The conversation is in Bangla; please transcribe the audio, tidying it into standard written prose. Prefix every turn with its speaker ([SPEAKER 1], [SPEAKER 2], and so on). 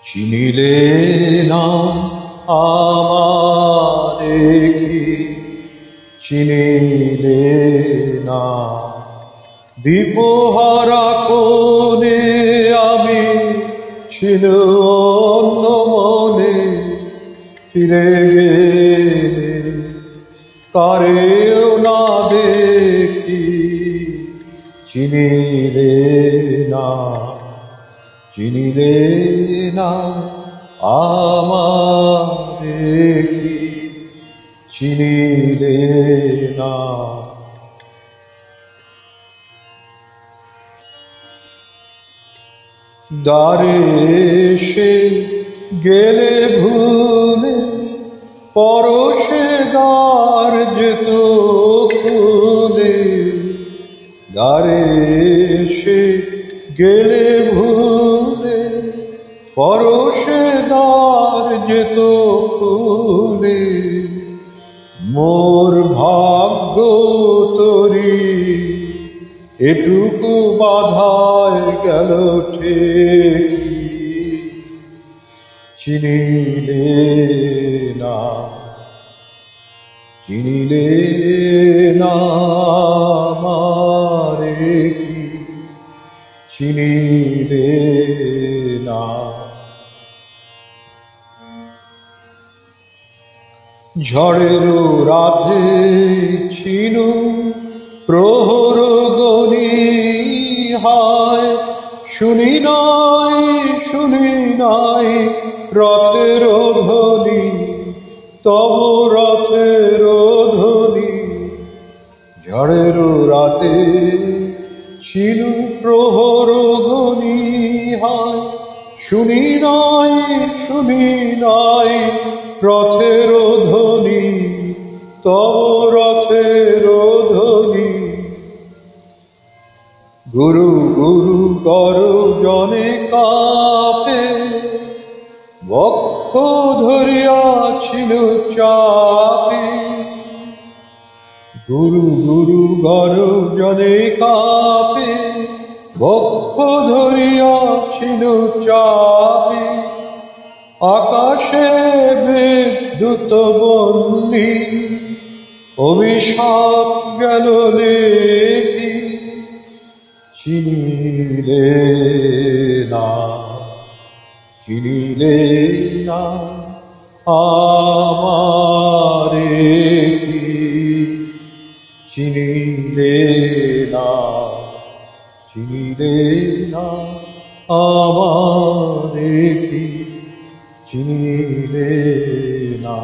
[SPEAKER 1] চিনিলে না আমারে কি চিনিলে না দীপহারা কোণে আমি ছিল অন্য মনে ফিরে গেলে কারেও না দেখি চিনিলে না চিনিলে না আমারে কি চিনিলে না দ্বারে এসে গেলে ভুলে পরশে দ্বার যেত খুলে দ্বারে এসে গেলে ভুলে পরশে দ্বার যেত খুলে মোর ভাগ্য তরি এটুকু বাধায় গেল ঠেকি চিনিলে না চিনিলে না আমারে কি চিনিলে না ঝড়ের রাতে ছিল প্রহর গনি হায় শুনি নাই রথের ধ্বনি তব রথের ধ্বনি ঝড়ের রাতে ছিল প্রহর গনি হায় শুনি নাই রথের ধ্বনি তব রথের ধ্বনি গুরু গুরু গর্জনে কাঁপে বক্ষ ধরিয়াছিল চাপে গুরু গুরু গর্জনে কাঁপে বক্ষ ধরিয়াছিল চাপে আকাশে বিদ্যুৎ বন্দি অভিশাপ গেল লেখি চিনিলে না চিনিলে না আমারে কি চিনিলে না চিনিলে না আমারে কি চিনিলে না।